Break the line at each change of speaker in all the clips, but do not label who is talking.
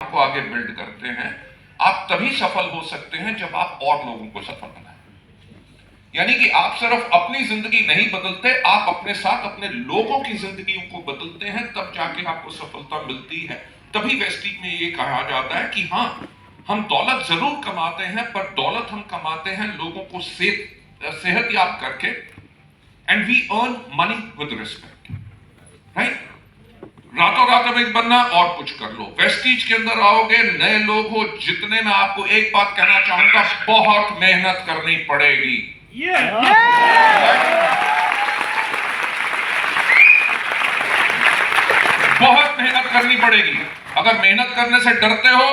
को आगे बिल्ड करते हैं, आप तभी सफल हो सकते हैं जब आप और लोगों को सफल बनाएं। यानी कि आप सिर्फ अपनी जिंदगी नहीं बदलते, आप अपने साथ अपने लोगों की जिंदगी को बदलते हैं, तब जाके आपको सफलता मिलती है। तभी वेस्टीज में ये कहा जाता है कि हाँ, हम दौलत जरूर कमाते हैं, पर दौलत हम कमाते हैं लोगों को सेहतयाब करके, and we earn money with respect, right. रातों रात अमीर बनना और कुछ कर लो, वेस्टीज के अंदर आओगे, नए लोग हो, जितने में आपको एक बात कहना चाहूंगा, बहुत मेहनत करनी पड़ेगी। बहुत मेहनत करनी पड़ेगी। अगर मेहनत करने से डरते हो,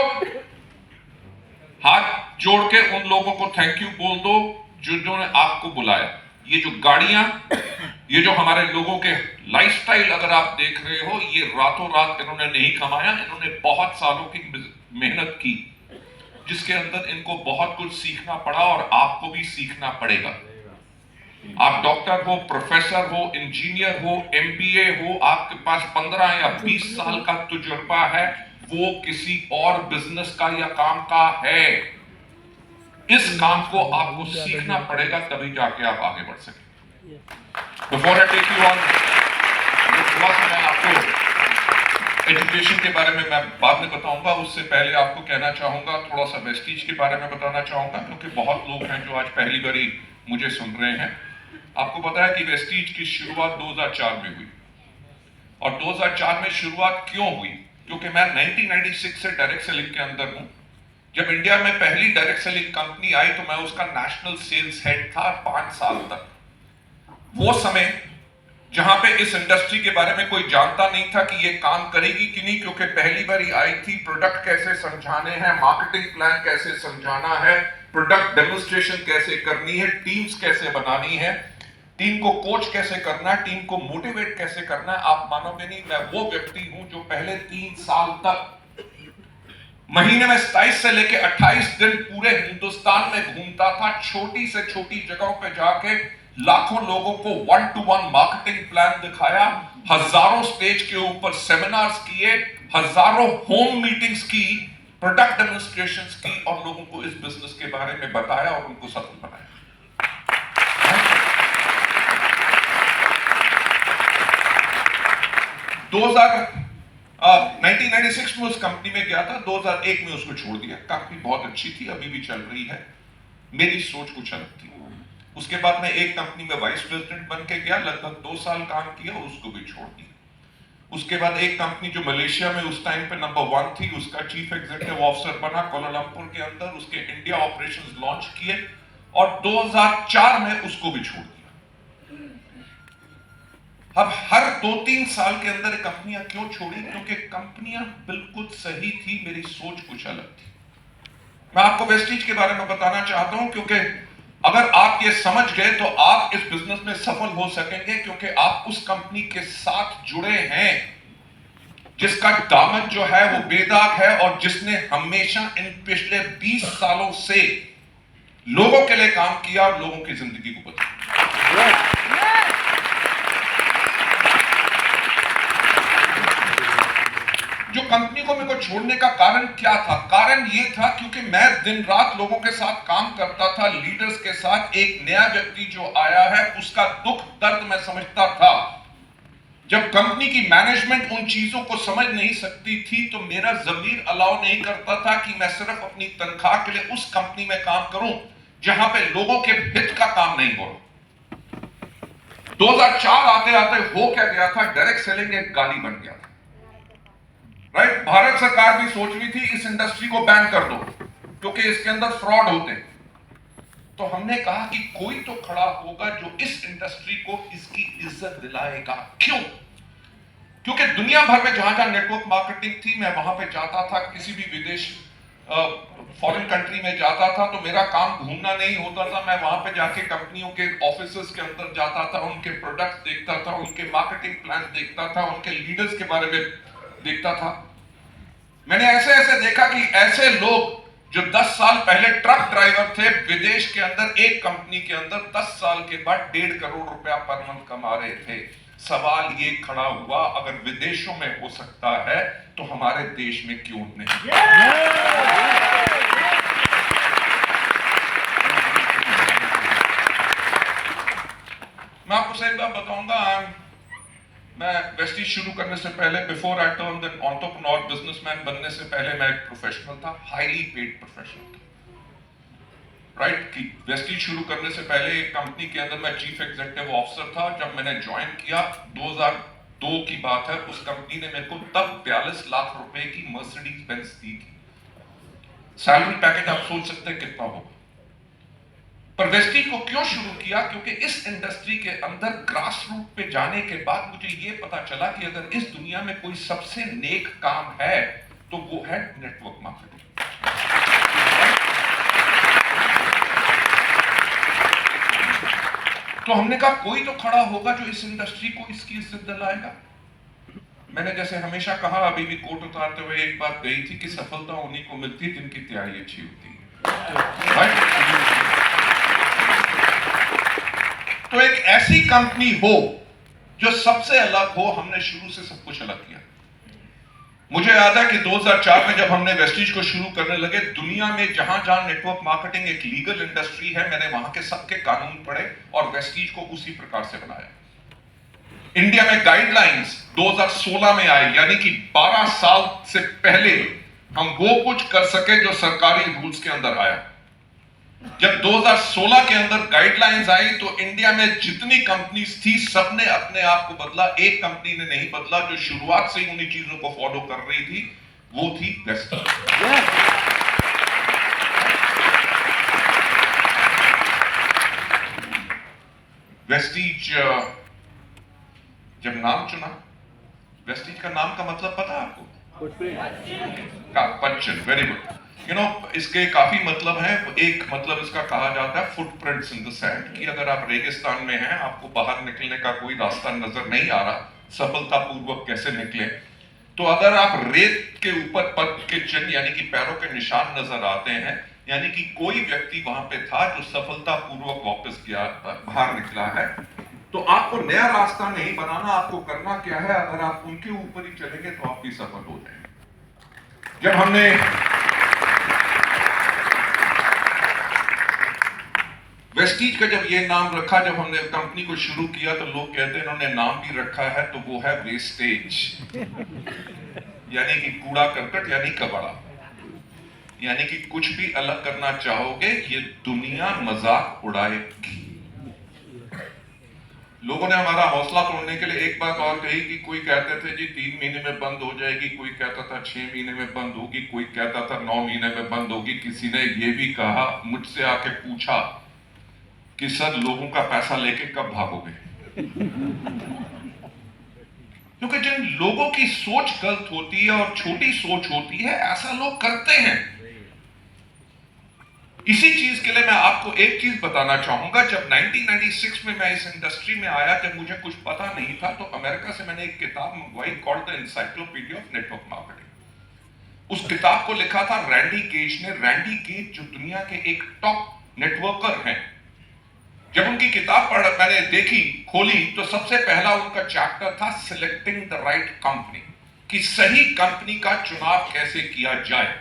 हाथ जोड़ के उन लोगों को थैंक यू बोल दो जिन्होंने आपको बुलाया। ये जो गाड़ियां, ये जो हमारे लोगों के लाइफस्टाइल अगर आप देख रहे हो, ये रातों रात इन्होंने नहीं कमाया, इन्होंने बहुत सालों की मेहनत की, जिसके अंदर इनको बहुत कुछ सीखना पड़ा और आपको भी सीखना पड़ेगा। आप डॉक्टर हो, प्रोफेसर हो, इंजीनियर हो, एमबीए हो, आपके पास 15 या 20 साल का तजुर्बा है, वो किसी और बिजनेस का या काम का है। इस काम को आपको सीखना पड़ेगा, तभी जाके आप आगे बढ़ सकेंगे। Before I take you on, थोड़ा सा मैं आपको एजुकेशन के बारे में मैं बाद में बताऊंगा, उससे पहले आपको कहना चाहूंगा, थोड़ा सा वेस्टीज के बारे में बताना चाहूंगा, क्योंकि बहुत लोग हैं जो आज पहली बारी मुझे सुन रहे हैं। आपको पता है कि वेस्टीज की शुरुआत 2004 में हुई, और 2004 में शुरुआत क्यों हुई? क्योंकि मैं 1996 से डायरेक्ट सेलिंग के अंदर हूं। जब इंडिया में पहली डायरेक्ट सेलिंग कंपनी आई तो मैं उसका नेशनल सेल्स हेड था 5 साल तक। वो समय जहां पे इस इंडस्ट्री के बारे में कोई जानता नहीं था कि ये काम करेगी कि नहीं, क्योंकि पहली बारी आई थी, प्रोडक्ट कैसे समझाने हैं, मार्केटिंग प्लान कैसे समझाना है, प्रोडक्ट डेमोन्स्ट्रेशन कैसे करनी है, टीम्स कैसे बनानी है, टीम को कोच कैसे करना है, टीम को मोटिवेट कैसे करना है। आप मानोगे नहीं, मैं वो व्यक्ति हूं जो पहले 3 साल तक महीने में 27 से लेकर 28 दिन पूरे हिंदुस्तान में घूमता था, छोटी से छोटी जगहों पे जाके लाखों लोगों को 1-to-1 मार्केटिंग प्लान दिखाया, हजारों स्टेज के ऊपर सेमिनार्स किए, हजारों होम मीटिंग्स की, प्रोडक्ट डेमोन्स्ट्रेशंस की, और लोगों को इस बिजनेस के बारे में बताया और उनको सफल बनाया। 1996 में उस कंपनी में गया था, 2001 में उसको छोड़ दिया। कंपनी बहुत अच्छी थी, अभी भी चल रही है, मेरी सोच कुछ अलग थी। उसके बाद मैं एक कंपनी में वाइस प्रेसिडेंट बन के गया, लगभग 2 साल काम किया और उसको भी छोड़ दिया। उसके बाद एक कंपनी जो मलेशिया में उस टाइम पे नंबर 1 थी, उसका चीफ एग्जीक्यूटिव ऑफिसर बना कोलालंपुर के अंदर, उसके इंडिया ऑपरेशंस लॉन्च किए और 2004 में उसको भी छोड़ दिया। अब हर 2-3 साल के अंदर कंपनियां क्यों छोड़ी? क्योंकि कंपनियां बिल्कुल सही थी, मेरी सोच कुछ अलग थी। मैं आपको वेस्टीज के बारे में बताना चाहता हूं, क्योंकि अगर आप ये समझ गए तो आप इस बिजनेस में सफल हो सकेंगे, क्योंकि आप उस कंपनी के साथ जुड़े हैं जिसका दामन जो है वो बेदाग है, और जिसने हमेशा इन पिछले 20 सालों से लोगों के लिए काम किया और लोगों की जिंदगी को बदला। जो कंपनी को मेरे को छोड़ने का कारण क्या था? कारण ये था क्योंकि मैं दिन रात लोगों के साथ काम करता था, लीडर्स के साथ। एक नया व्यक्ति जो आया है उसका दुख दर्द मैं समझता था। जब कंपनी की मैनेजमेंट उन चीजों को समझ नहीं सकती थी तो मेरा जमीर अलाउ नहीं करता था कि मैं सिर्फ अपनी तनख्वाह के लिए उस कंपनी में काम करूं जहां पे लोगों के हित का काम नहीं हो रहा। 2004 आते आते हो क्या गया था, डायरेक्ट सेलिंग एक गाली बन गया था, राइट। भारत सरकार भी सोच रही थी इस इंडस्ट्री को बैन कर दो क्योंकि इसके अंदर फ्रॉड होते हैं। तो हमने कहा कि कोई तो खड़ा होगा जो इस इंडस्ट्री को इसकी इज्जत दिलाएगा। क्यों? क्योंकि दुनिया भर में जहां जहां नेटवर्क मार्केटिंग थी, मैं वहां पे जाता था, किसी भी विदेश फॉरेन कंट्री में जाता था तो मेरा काम घूमना नहीं होता था। मैं वहां पे जाके कंपनियों के ऑफिसेस के अंदर जाता था, उनके प्रोडक्ट्स देखता था, उनके मार्केटिंग प्लान देखता था, उनके लीडर्स के बारे में देखता था। मैंने ऐसे ऐसे देखा कि ऐसे लोग जो 10 साल पहले ट्रक ड्राइवर थे, विदेश के अंदर एक कंपनी के अंदर 10 साल के बाद 1.5 करोड़ रुपया पर मंथ कमा रहे थे। सवाल ये खड़ा हुआ, अगर विदेशों में हो सकता है तो हमारे देश में क्यों नहीं? मैं आपको सही बात बताऊंगा, मैं वेस्टीज शुरू करने से पहले, before I turn the entrepreneur businessman बनने से पहले मैं एक प्रोफेशनल था, हाईली पेड प्रोफेशनल था। राइट कि वेस्टीज शुरू करने से पहले एक कंपनी के अंदर मैं चीफ एग्जीक्यूटिव ऑफिसर था। जब मैंने ज्वाइन किया 2002 की बात है, उस कंपनी ने मेरे को तब 42 लाख रुपए की मर्सिडीज बेंज दी थी। सैलरी पैकेज आप सोच सकते हैं कितना होगा। पर वेस्टीज को क्यों शुरू किया? क्योंकि इस इंडस्ट्री के अंदर ग्रास रूट पे जाने के बाद मुझे ये पता चला कि अगर इस दुनिया में कोई सबसे नेक काम है तो वो है नेटवर्क मार्केटिंग। तो हमने कहा कोई तो खड़ा होगा जो इस इंडस्ट्री को इसकी इज्जत दिलाएगा। मैंने जैसे हमेशा कहा, अभी भी कोट उतारते हुए एक बात गई थी कि सफलता उन्हीं को मिलती है जिनकी तैयारी अच्छी होती है। तो एक ऐसी कंपनी हो जो सबसे अलग हो, हमने शुरू से सब कुछ अलग किया। मुझे याद है कि 2004 में जब हमने वेस्टीज को शुरू करने लगे, दुनिया में जहां जहां नेटवर्क मार्केटिंग एक लीगल इंडस्ट्री है, मैंने वहां के सबके कानून पढ़े और वेस्टीज को उसी प्रकार से बनाया। इंडिया में गाइडलाइंस 2016 में आई, यानी कि 12 साल से पहले हम वो कुछ कर सके जो सरकारी रूल्स के अंदर आया। जब 2016 के अंदर गाइडलाइंस आई तो इंडिया में जितनी कंपनीज थी सबने अपने आप को बदला। एक कंपनी ने नहीं बदला जो शुरुआत से ही उन्हीं चीजों को फॉलो कर रही थी, वो थी वेस्टीज। वेस्टीज जब नाम चुना, वेस्टीज का नाम का मतलब पता है आपको? पच्चन। Very good. इसके काफी मतलब हैं। एक मतलब इसका कहा जाता है फुटप्रिंट्स इन द सैंड, कि अगर आप रेगिस्तान में हैं, आपको बाहर निकलने का कोई रास्ता नजर नहीं आ रहा, सफलतापूर्वक कैसे निकले, तो अगर आप रेत के ऊपर पग के चिन्ह यानी कि पैरों के निशान नजर आते हैं, यानी कि कोई व्यक्ति वहां पे था जो सफलतापूर्वक वापस गया, बाहर निकला है। तो आपको नया रास्ता नहीं बनाना, आपको करना क्या है, अगर आप उनके ऊपर ही चलेंगे तो आप भी सफल हो जाएंगे। जब हमने वेस्टीज का जब ये नाम रखा, जब हमने कंपनी को शुरू किया, तो लोग कहते हैं इन्होंने नाम भी रखा है तो वो है वेस्टेज, यानी कि कूड़ा करकट, यानी कबाड़ा, यानी कि कुछ भी अलग करना चाहोगे ये दुनिया मजाक उड़ाएगी। लोगों ने हमारा हौसला तोड़ने के लिए एक बात और कही कि कोई कहते थे जी 3 महीने में बंद हो जाएगी, कोई कहता था 6 महीने में बंद होगी, कोई कहता था 9 महीने में बंद होगी। किसी ने ये भी कहा, मुझसे आके पूछा कि सर लोगों का पैसा लेके कब भागोगे? क्योंकि जिन लोगों की सोच गलत होती है और छोटी सोच होती है, ऐसा लोग करते हैं। इसी चीज के लिए मैं आपको एक चीज बताना चाहूंगा। जब 1996 में मैं इस इंडस्ट्री में आया, जब मुझे कुछ पता नहीं था, तो अमेरिका से मैंने एक किताब मंगवाई, called the encyclopedia of network marketing. उस किताब को लिखा था रैंडी गेज ने। रैंडी गेज जो दुनिया के एक टॉप नेटवर्कर हैं, जब उनकी किताब मैंने देखी, खोली, तो सबसे पहला उनका चैप्टर था सिलेक्टिंग द राइट कंपनी, कि सही कंपनी का चुनाव कैसे किया जाए।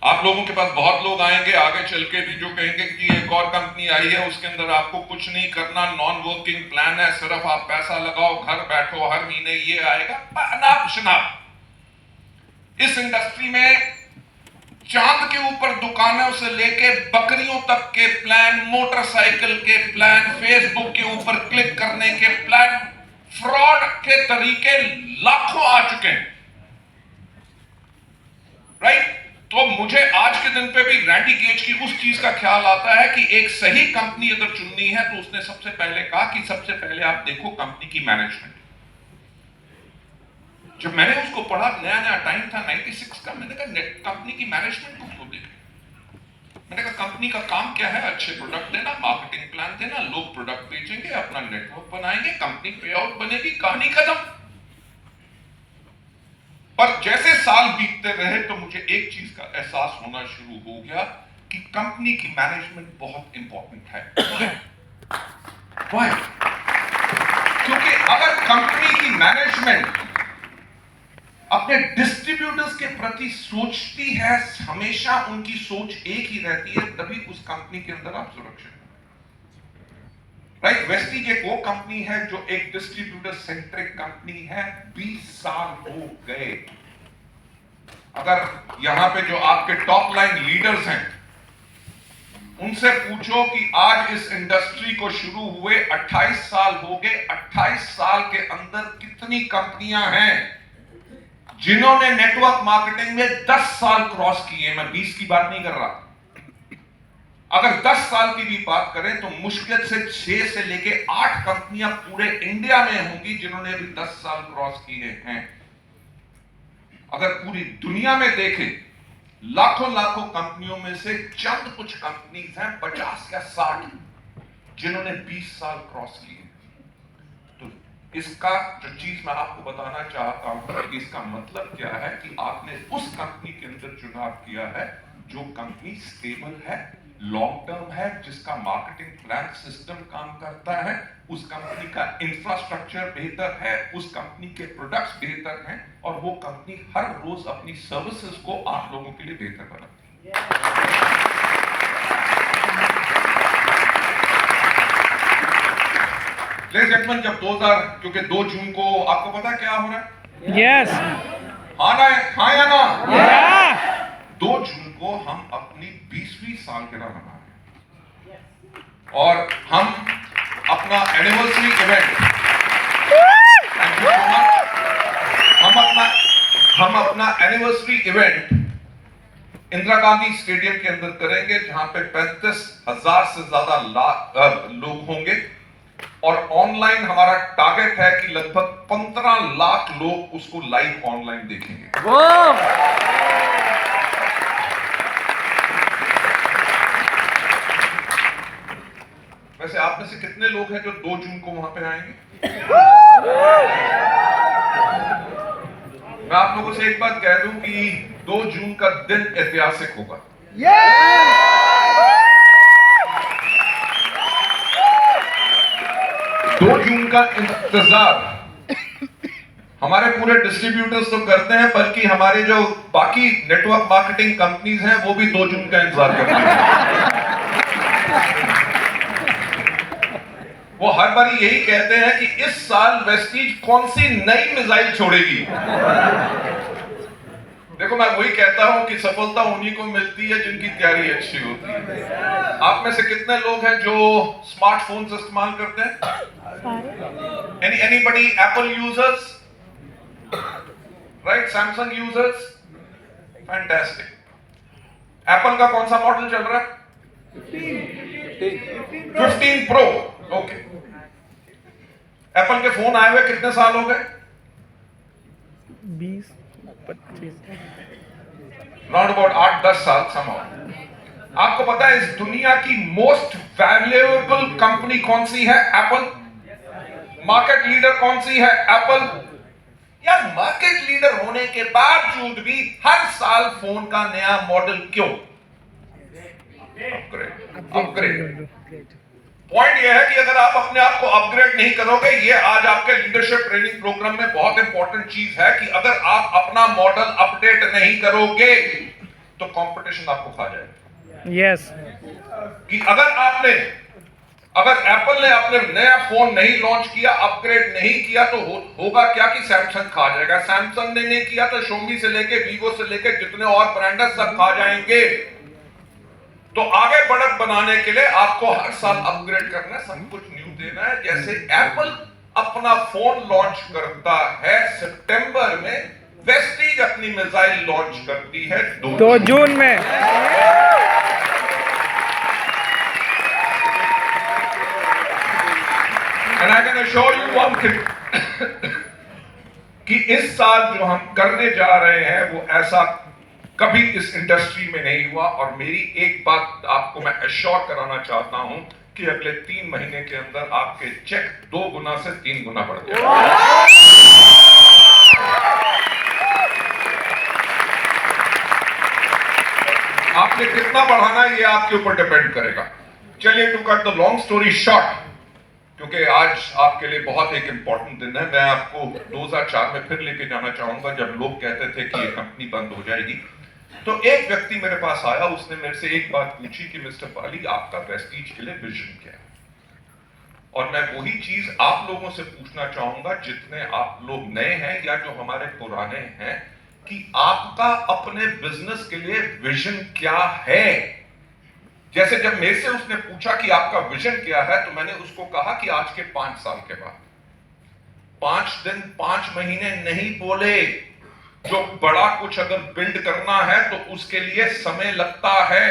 आप लोगों के पास बहुत लोग आएंगे आगे चल के भी जो कहेंगे कि एक और कंपनी आई है, उसके अंदर आपको कुछ नहीं करना, नॉन वर्किंग प्लान है, सिर्फ आप पैसा लगाओ, घर बैठो, हर महीने ये आएगा। अनाप शनाप। इस इंडस्ट्री में चांद के ऊपर दुकानों से लेके बकरियों तक के प्लान, मोटरसाइकिल के प्लान, फेसबुक के ऊपर क्लिक करने के प्लान, फ्रॉड के तरीके लाखों आ चुके हैं। राइट? तो मुझे आज के दिन पे भी रैंडी गेज की उस चीज का ख्याल आता है कि एक सही कंपनी अगर चुननी है तो उसने सबसे पहले कहा कि सबसे पहले आप देखो कंपनी की मैनेजमेंट। जब मैंने उसको पढ़ा, नया नया टाइम था 96 का, मैंने कहा कंपनी की मैनेजमेंट को क्यों देखें। मैंने कहा कंपनी का काम क्या है? अच्छे प्रोडक्ट देना, मार्केटिंग प्लान देना, लोग प्रोडक्ट बेचेंगे, अपना नेटवर्क बनाएंगे, कंपनी पे आउट बनेगी, कहानी खत्म। पर जैसे साल बीतते रहे तो मुझे एक चीज का एहसास होना शुरू हो गया कि कंपनी की मैनेजमेंट बहुत इंपॉर्टेंट है। Why? क्योंकि अगर कंपनी की मैनेजमेंट अपने डिस्ट्रीब्यूटर्स के प्रति सोचती है, हमेशा उनकी सोच एक ही रहती है, तभी उस कंपनी के अंदर आप सुरक्षित हैं। राइट, वेस्टीज एक वो कंपनी है जो एक डिस्ट्रीब्यूटर सेंट्रिक कंपनी है। 20 साल हो गए। अगर यहां पे जो आपके टॉप लाइन लीडर्स हैं, उनसे पूछो कि आज इस इंडस्ट्री को शुरू हुए 28 साल हो गए, 28 साल के अंदर कितनी कंपनियां हैं जिन्होंने नेटवर्क मार्केटिंग में 10 साल क्रॉस किए। मैं 20 की बात नहीं कर रहा। अगर 10 साल की भी बात करें तो मुश्किल से 6 से लेके 8 कंपनियां पूरे इंडिया में होंगी जिन्होंने अभी 10 साल क्रॉस किए हैं। अगर पूरी दुनिया में देखें, लाखों लाखों कंपनियों में से चंद कुछ कंपनीज हैं 50 या 60 जिन्होंने 20 साल क्रॉस किए। तो इसका जो चीज मैं आपको बताना चाहता हूं कि इसका मतलब क्या है कि आपने उस कंपनी के अंदर चुनाव किया है जो कंपनी स्टेबल है, लॉन्ग टर्म है, जिसका मार्केटिंग प्लान सिस्टम काम करता है, उस कंपनी का इंफ्रास्ट्रक्चर बेहतर है, उस कंपनी के प्रोडक्ट्स बेहतर हैं और वो कंपनी हर रोज अपनी सर्विसेज को आप लोगों के लिए बेहतर बनाती है। जब 2000 क्योंकि 2 जून को आपको पता क्या हो रहा है?
यस,
हाँ ना, हाँ या ना?
या
2 जून को हम अपनी 20वीं सालगिरह मना रहे हैं और हम अपना anniversary event, thank you so much, हम अपना anniversary event Indira Gandhi stadium के अंदर करेंगे जहां पे 35,000 से ज्यादा लोग होंगे और ऑनलाइन हमारा टारगेट है कि लगभग 15 लाख लोग उसको लाइव ऑनलाइन देखेंगे। वैसे आप में से कितने लोग हैं जो 2 जून को वहां पे आएंगे? मैं आप लोगों से एक बात कह दूं कि 2 जून का दिन ऐतिहासिक होगा। 2 जून का इंतजार हमारे पूरे डिस्ट्रीब्यूटर्स तो करते हैं, बल्कि हमारे जो बाकी नेटवर्क मार्केटिंग कंपनीज हैं वो भी 2 जून का इंतजार करते हैं। वो हर बार यही कहते हैं कि इस साल वेस्टीज कौन सी नई मिसाइल छोड़ेगी। देखो, मैं वही कहता हूं कि सफलता उन्हीं को मिलती है जिनकी तैयारी अच्छी होती है। आप में से कितने लोग हैं जो स्मार्टफोन्स इस्तेमाल करते हैं? Anybody Apple users? Right, Samsung users? Fantastic. Apple का कौन सा मॉडल चल रहा है? 15 Pro. ओके। एप्पल के फोन आए हुए कितने साल हो गए?
20-25
राउंड अबाउट 8-10 साल समाउ। आपको पता है इस दुनिया की मोस्ट वैल्यूएबल कंपनी कौन सी है? एप्पल। मार्केट लीडर कौन सी है? एप्पल। यार, मार्केट लीडर होने के बावजूद भी हर साल फोन का नया मॉडल क्यों? अपग्रेड। पॉइंट यह है कि अगर आप अपने आप को अपग्रेड नहीं करोगे, ये आज आपके लीडरशिप ट्रेनिंग प्रोग्राम में बहुत इंपॉर्टेंट चीज है कि अगर आप अपना मॉडल अपडेट नहीं करोगे तो कंपटीशन आपको खा जाएगा।
यस,
कि अगर एप्पल ने अपने नया फोन नहीं लॉन्च किया, अपग्रेड नहीं किया, तो होगा क्या कि सैमसंग खा जाएगा। सैमसंग ने नहीं किया तो Xiaomi से लेके वीवो से लेके जितने और ब्रांड है सब खा जाएंगे। तो आगे बढ़त बनाने के लिए आपको हर साल अपग्रेड करना है, सब कुछ न्यू देना है। जैसे एप्पल अपना फोन लॉन्च करता है सितंबर में, वेस्टीज अपनी मिसाइल लॉन्च करती है
2 जून में।
And I can assure you one thing कि इस साल जो हम करने जा रहे हैं वो ऐसा कभी इस इंडस्ट्री में नहीं हुआ। और मेरी एक बात आपको मैं एश्योर कराना चाहता हूं कि अगले 3 महीने के अंदर आपके चेक 2 गुना से 3 गुना बढ़ जाएगा। आपने कितना बढ़ाना है ये आपके ऊपर डिपेंड करेगा। चलिए, to cut the long story short, क्योंकि आज आपके लिए बहुत एक इंपॉर्टेंट दिन है। मैं आपको 2004 में फिर लेके जाना चाहूंगा, जब लोग कहते थे कि ये कंपनी बंद हो जाएगी। तो एक व्यक्ति मेरे पास आया, उसने मेरे से एक बात पूछी कि मिस्टर पाली, आपका वेस्टीज के लिए विजन क्या है? और मैं वही चीज आप लोगों से पूछना चाहूंगा, जितने आप लोग नए हैं या जो हमारे पुराने हैं, कि आपका अपने बिजनेस के लिए विजन क्या है? जैसे जब मेरे से उसने पूछा कि आपका विजन क्या है, तो मैंने उसको कहा कि आज के 5 साल के बाद, 5 दिन 5 महीने नहीं बोले। जो बड़ा कुछ अगर बिल्ड करना है तो उसके लिए समय लगता है।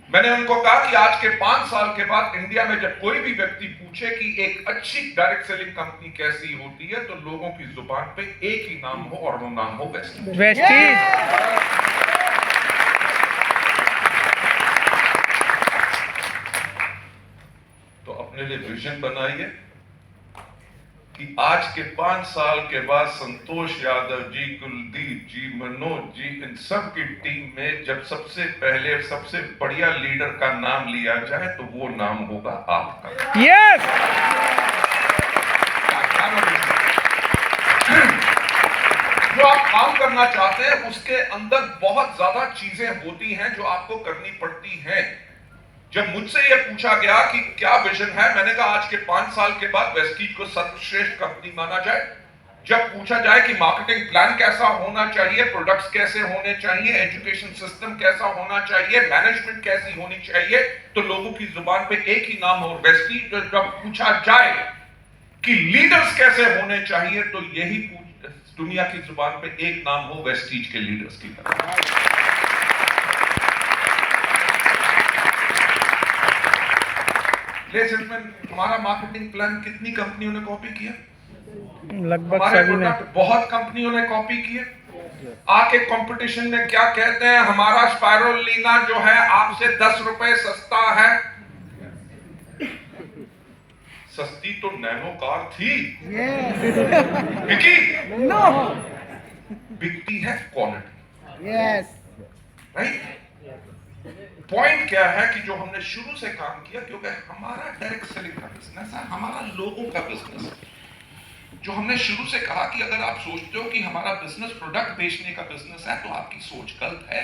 मैंने उनको कहा कि आज के 5 साल के बाद इंडिया में जब कोई भी व्यक्ति पूछे कि एक अच्छी डायरेक्ट सेलिंग कंपनी कैसी होती है, तो लोगों की जुबान पे एक ही नाम हो, और वो नाम हो वेस्टीज। तो अपने लिए विजन बनाइए कि आज के 5 साल के बाद संतोष यादव जी, कुलदीप जी, मनोज जी, इन सब की टीम में जब सबसे पहले सबसे बढ़िया लीडर का नाम लिया जाए तो वो नाम होगा आपका।
यस।
जो आप काम करना चाहते हैं उसके अंदर बहुत ज्यादा चीजें होती हैं जो आपको करनी पड़ती हैं। जब मुझसे यह पूछा गया कि क्या विजन है, मैंने कहा आज के 5 साल के बाद वेस्टीज को सर्वश्रेष्ठ कंपनी माना जाए। जब पूछा जाए कि मार्केटिंग प्लान कैसा होना चाहिए, प्रोडक्ट्स कैसे होने चाहिए, एजुकेशन सिस्टम कैसा होना चाहिए, मैनेजमेंट कैसी होनी चाहिए, तो लोगों की जुबान पे एक ही नाम हो वेस्टीज। जब पूछा जाए कि लीडर्स कैसे होने चाहिए, तो यही दुनिया की जुबान पे एक नाम हो वेस्टीज के लीडर्स की तरह। हमारा मार्केटिंग प्लान कितनी कंपनियों ने कॉपी किया?
लगभग सभी ने।
बहुत कंपनियों ने कॉपी किए। आके कंपटीशन में क्या कहते हैं, हमारा स्पाइरोलिना जो है आपसे 10 रुपए सस्ता है। सस्ती तो नैनो कार थी, बिकी
नो,
बिकती है क्वालिटी।
Yes,
right. पॉइंट क्या है कि जो हमने शुरू से काम किया, क्योंकि हमारा डायरेक्ट सेलिंग का बिजनेस है, हमारा लोगों का बिजनेस है। जो हमने शुरू से कहा कि अगर आप सोचते हो कि हमारा बिजनेस प्रोडक्ट बेचने का बिजनेस है, तो आपकी सोच गलत है।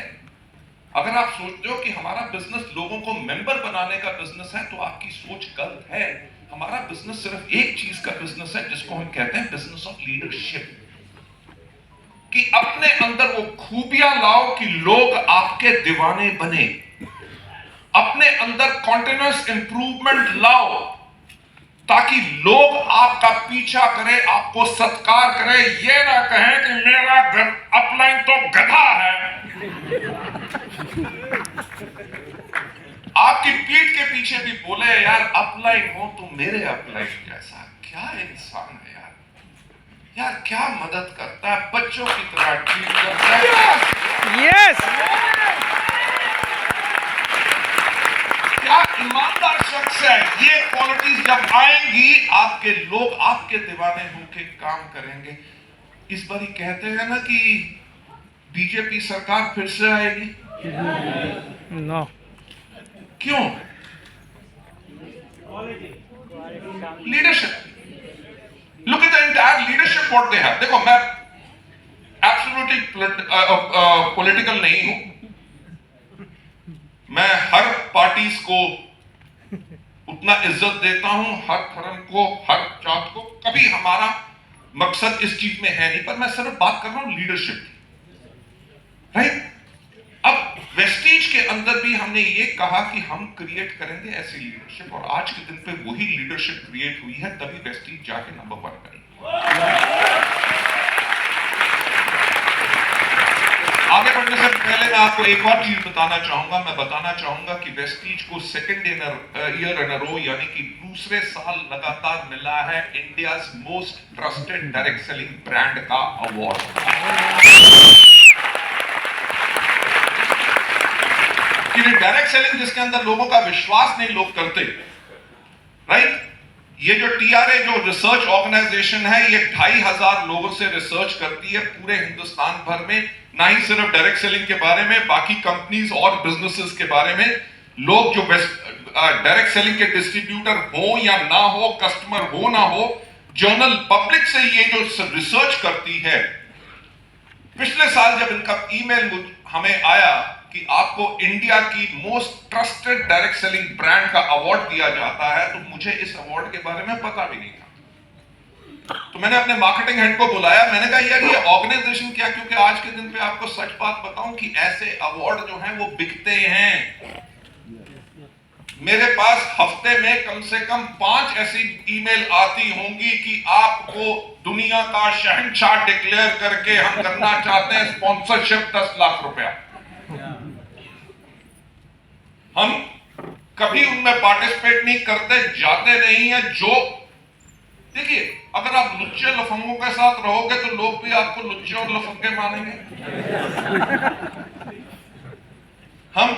अगर आप सोचते हो कि हमारा बिजनेस लोगों को मेंबर बनाने का बिजनेस है, तो आपकी सोच गलत है। हमारा बिजनेस सिर्फ एक चीज का बिजनेस है, जिसको हम कहते हैं बिजनेस ऑफ लीडरशिप। कि अपने अंदर वो खूबियां लाओ कि लोग आपके दीवाने बने। अपने अंदर कॉन्टिन्यूअस इंप्रूवमेंट लाओ ताकि लोग आपका पीछा करें, आपको सत्कार करें, ये ना कहें कि मेरा अपलाइन तो गधा है। आपकी पीठ के पीछे भी बोले यार अपलाइन हो तो मेरे अपलाइन जैसा। क्या इंसान है यार, यार क्या मदद करता है, बच्चों की तरह ट्रीट करता है।
यस।
क्या ईमानदार शख्स है। ये क्वालिटीज जब आएंगी, आपके लोग आपके दीवाने होके काम करेंगे। इस बार ही कहते हैं ना कि बीजेपी सरकार फिर से आएगी।
नो।
क्यों? Leadership. Look at the entire leadership what they have. देखो, मैं absolutely political नहीं हूं। मैं हर पार्टीज को उतना इज्जत देता हूं, हर धर्म को, हर जात को। कभी हमारा मकसद इस चीज में है नहीं, पर मैं सिर्फ बात कर रहा हूं लीडरशिप की। राइट। अब वेस्टीज के अंदर भी हमने ये कहा कि हम क्रिएट करेंगे ऐसी लीडरशिप, और आज के दिन पे वही लीडरशिप क्रिएट हुई है, तभी वेस्टीज जाके नंबर 1 करेंगे। आगे बढ़ने से पहले मैं आपको एक और चीज बताना चाहूंगा। मैं बताना चाहूंगा कि वेस्टीज को second year in a row, यानी कि दूसरे साल लगातार मिला है India's most trusted direct selling brand का अवार्ड। कि डायरेक्ट सेलिंग जिसके अंदर लोगों का विश्वास नहीं लोग करते। राइट। ये जो टीआरए जो रिसर्च ऑर्गेनाइजेशन है, ये 2500 लोगों से रिसर्च करती है पूरे हिंदुस्तान भर में, ना ही सिर्फ डायरेक्ट सेलिंग के बारे में, बाकी कंपनीज और बिजनेसेस के बारे में। लोग जो डायरेक्ट सेलिंग के डिस्ट्रीब्यूटर हो या ना हो, कस्टमर हो ना हो, जर्नल पब्लिक से ये जो रिसर्च करती है, पिछले साल जब इनका ईमेल हमें आया कि आपको इंडिया की most trusted direct selling brand का अवार्ड दिया जाता है, तो मुझे इस अवार्ड के बारे में पता भी नहीं था। तो मैंने अपने मार्केटिंग हेड को बुलाया, मैंने कहा यार ये ऑर्गेनाइजेशन क्या, क्योंकि आज के दिन पे आपको सच बात बताऊं कि ऐसे अवार्ड जो हैं वो बिकते हैं। मेरे पास हफ्ते में कम से कम 5 ऐसी ईमेल आती होंगी कि आपको दुनिया का शहंशाह डिक्लेयर करके हम करना चाहते हैं स्पॉन्सरशिप 10 लाख रुपया। हम कभी उनमें पार्टिसिपेट नहीं करते, जाते नहीं है। जो देखिए, अगर आप लुच्चे लफंगों के साथ रहोगे तो लोग भी आपको लुच्चे और लफंगे मानेंगे। हम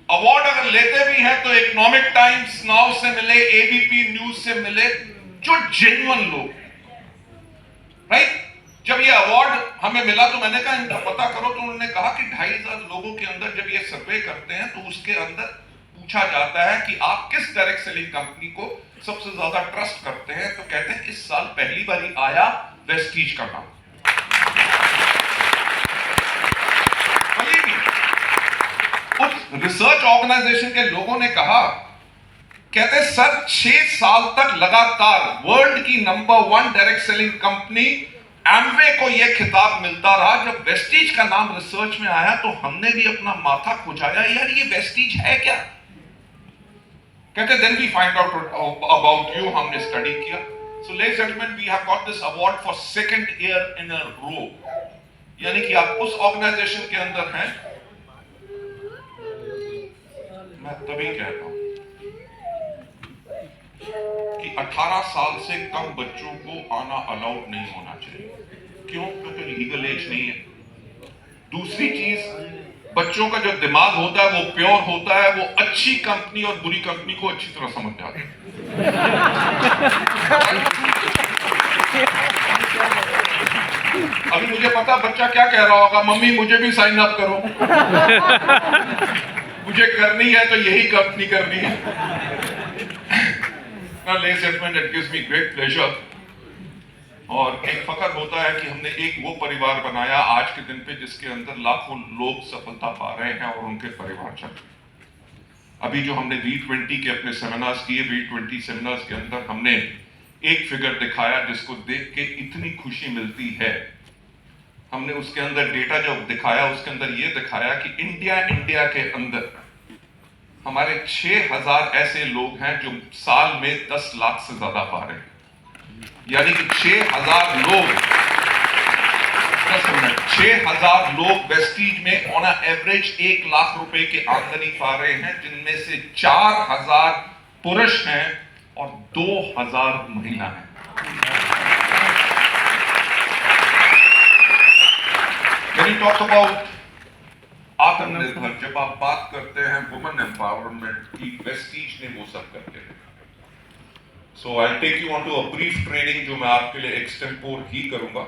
अवार्ड अगर लेते भी हैं तो इकोनॉमिक टाइम्स नाउ से मिले, एबीपी न्यूज से मिले, जो जेन्युइन लोग, राइट। जब ये अवार्ड हमें मिला तो मैंने कहा इनका पता करो, तो उन्होंने कहा कि 2500 लोगों के अंदर जब ये सर्वे करते हैं तो उसके अंदर पूछा जाता है कि आप किस डायरेक्ट सेलिंग कंपनी को सबसे ज्यादा ट्रस्ट करते हैं, तो कहते हैं इस साल पहली बारी आया वेस्टीज का नाम। उस रिसर्च ऑर्गेनाइजेशन के लोगों ने कहा, कहते सर 6 साल तक लगातार वर्ल्ड की number 1 direct selling company Amway को यह खिताब मिलता रहा। जब वेस्टीज का नाम रिसर्च में आया तो हमने भी अपना माथा खुजाया, यार ये वेस्टीज है क्या। कहते then we find out about you, हमने स्टडी किया। So ladies and gentleman, we have got this award for 2nd year in a row, यानी कि आप उस ऑर्गेनाइजेशन के अंदर हैं। मैं तभी कहता हूं कि 18 साल से कम बच्चों को आना अलाउड नहीं होना चाहिए। क्यों? क्योंकि लीगल एज नहीं है। दूसरी चीज, बच्चों का जो दिमाग होता है वो प्योर होता है, वो अच्छी कंपनी और बुरी कंपनी को अच्छी तरह समझ जाता है। अभी मुझे पता बच्चा क्या कह रहा होगा, मम्मी मुझे भी साइन अप करो। मुझे करनी है तो यही कंपनी करनी है। Ladies and gentlemen, it gives me great pleasure और एक फख्र होता है कि हमने एक वो परिवार बनाया आज के दिन पे जिसके अंदर लाखों लोग सफलता पा रहे हैं और उनके परिवार चल रहे हैं। अभी जो हमने V20 के अपने सेमिनार्स किए, V20 सेमिनार्स के अंदर हमने एक फिगर दिखाया जिसको देख के इतनी खुशी मिलती है। हमने उसके अंदर डेटा जो दिखाया, उसके अंदर ये दिखाया कि इंडिया के अंदर हमारे 6000 ऐसे लोग हैं जो साल में 10 लाख से ज्यादा पा रहे हैं। यानी कि 6000 लोग, 6000 लोग वेस्टीज में ऑन एवरेज 1 लाख रुपए की आमदनी पा रहे हैं, जिनमें से 4000 पुरुष हैं और 2000 महिला हैं। When you talk about आत्मनिर्भर, जब आप बात करते हैं वुमेन एम्पावरमेंट की, वेस्टीज ने वो सब करते हैं। So I take you on to a brief training जो मैं आपके लिए एक्सटेम्पोर ही करूंगा।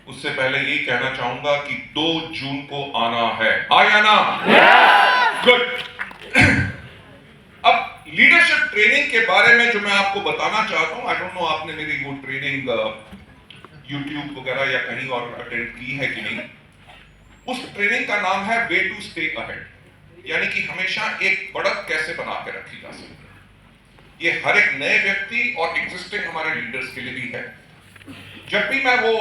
उससे पहले ये कहना चाहूंगा कि 2 जून को आना है। आना गुड। अब लीडरशिप ट्रेनिंग के बारे में जो मैं आपको बताना चाहता हूं, आई डोंट नो आपने मेरी वो ट्रेनिंग यूट्यूब वगैरह या कहीं और अटेंड की है कि नहीं। उस ट्रेनिंग का नाम है वे टू स्टे अहेड, यानी कि हमेशा एक बढ़त कैसे बना के रखी जा सकती है। ये हर एक नए व्यक्ति और एग्जिस्टिंग हमारे लीडर्स के लिए भी है। जब भी मैं वो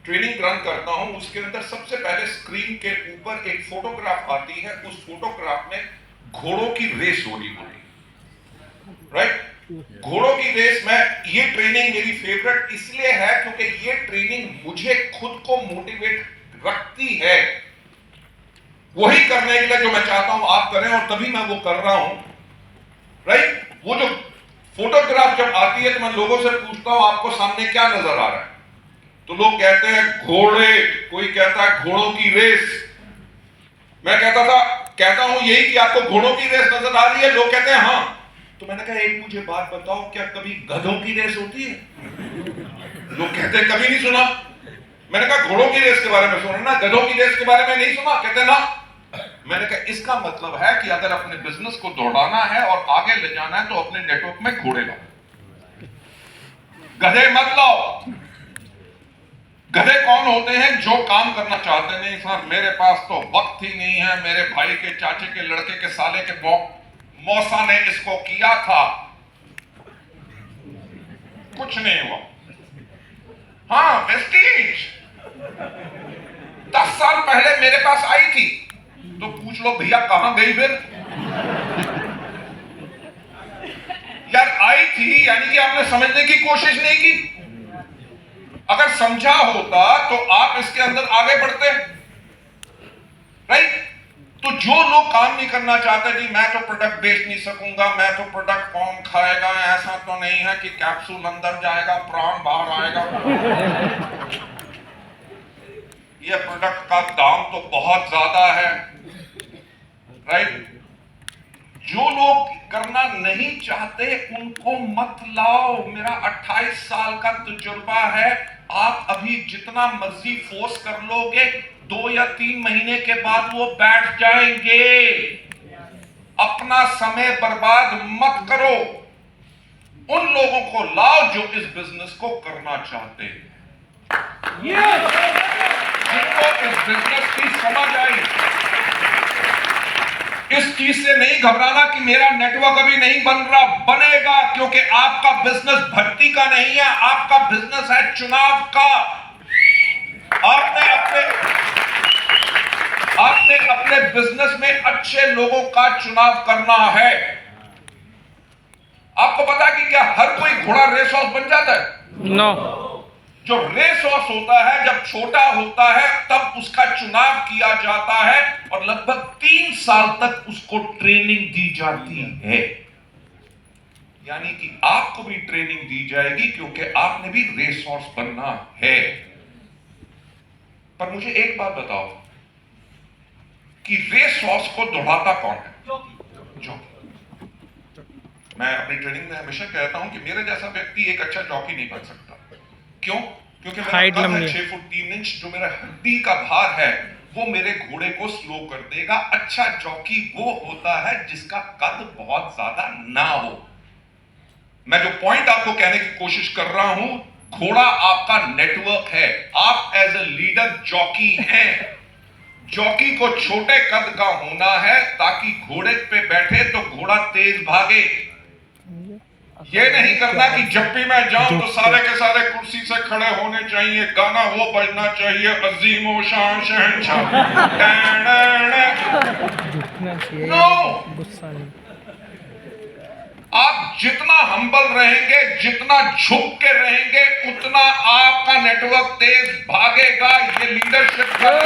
ट्रेनिंग रन करता हूं, उसके अंदर सबसे पहले स्क्रीन के ऊपर एक फोटोग्राफ आती है। उस फोटोग्राफ में घोड़ों की रेस हो रही होती है, राइट। घोड़ों की रेस में ये ट्रेनिंग मेरी फेवरेट इसलिए है क्योंकि ये ट्रेनिंग मुझे खुद को मोटिवेट रखती है वही करने के लिए जो मैं चाहता हूं आप करें, और तभी मैं वो कर रहा हूं, राइट। वो जो फोटोग्राफ जब आती है तो मैं लोगों से पूछता हूं आपको सामने क्या नजर आ रहा है, तो लोग कहते हैं घोड़े, कोई कहता है घोड़ों की रेस। मैं कहता हूं यही कि आपको घोड़ों की रेस नजर आ रही है। लोग कहते हैं हाँ। तो मैंने कहा एक मुझे बात बताओ, क्या कभी गधों की रेस होती है? लोग कहते हैं कभी नहीं सुना। मैंने कहा घोड़ों की रेस के बारे में सुना ना, गधों की रेस के बारे में नहीं सुना? कहते ना। मैंने कहा इसका मतलब है कि अगर अपने बिजनेस को दौड़ाना है और आगे ले जाना है तो अपने नेटवर्क में घोड़े लाओ, गधे मत लाओ। गधे कौन होते हैं? जो काम करना चाहते नहीं, सर मेरे पास तो वक्त ही नहीं है, मेरे भाई के चाचे के लड़के के साले के मौसा ने इसको किया था, कुछ नहीं हुआ। हाँ, वेस्टीज 10 साल पहले मेरे पास आई थी, तो पूछ लो भैया कहां गई फिर? यार आई थी यानी कि आपने समझने की कोशिश नहीं की। अगर समझा होता तो आप इसके अंदर आगे बढ़ते, राइट? तो जो लोग काम नहीं करना चाहते जी मैं तो प्रोडक्ट बेच नहीं सकूंगा, मैं तो प्रोडक्ट कौन खाएगा, ऐसा तो नहीं है कि कैप्सूल अंदर जाएगा प्राण बाहर आएगा। ये प्रोडक्ट का दाम तो बहुत ज्यादा है, राइट? जो लोग करना नहीं चाहते उनको मत लाओ। मेरा 28 साल का तजुर्बा है। आप अभी जितना मर्जी फोर्स कर लोगे, 2 या 3 महीने के बाद वो बैठ जाएंगे। अपना समय बर्बाद मत करो। उन लोगों को लाओ जो इस बिजनेस को करना चाहते हैं, जिनको इस बिजनेस की समझ आई। इस चीज से नहीं घबराना कि मेरा नेटवर्क अभी नहीं बन रहा, बनेगा, क्योंकि आपका बिजनेस भर्ती का नहीं है, आपका बिजनेस है चुनाव का। आपने अपने बिजनेस में अच्छे लोगों का चुनाव करना है। आपको पता है कि क्या हर कोई घोड़ा रेस हॉर्स बन जाता है?
नो।
जो रेस हॉर्स होता है जब छोटा होता है तब उसका चुनाव किया जाता है और लगभग 3 साल तक उसको ट्रेनिंग दी जाती है। यानी कि आपको भी ट्रेनिंग दी जाएगी क्योंकि आपने भी रेस हॉर्स बनना है। पर मुझे एक बात बताओ कि रेस हॉर्स को दौड़ाता कौन है? जॉकी। मैं अपनी ट्रेनिंग में हमेशा कहता हूं कि मेरे जैसा व्यक्ति एक अच्छा जॉकी नहीं बन सकता। क्यों? क्योंकि मेरा कद है 6 फुट 3 इंच। जो मेरा हड्डी का भार है वो मेरे घोड़े को स्लो कर देगा। अच्छा जॉकी वो होता है जिसका कद बहुत ज्यादा ना हो। मैं जो पॉइंट आपको कहने की कोशिश कर रहा हूं, घोड़ा आपका नेटवर्क है। आप एज ए लीडर जॉकी हैं। जॉकी को छोटे कद का होना है ताकि घोड़े पे बैठे तो घोड़ा तेज भागे। ये नहीं करना कि जब भी मैं जाऊं तो सारे के सारे कुर्सी से खड़े होने चाहिए, गाना वो बजना चाहिए, अजीमो शान शहंशाह। नो, आप जितना हम्बल रहेंगे, जितना झुक के रहेंगे, उतना आपका नेटवर्क तेज भागेगा। ये लीडरशिप है।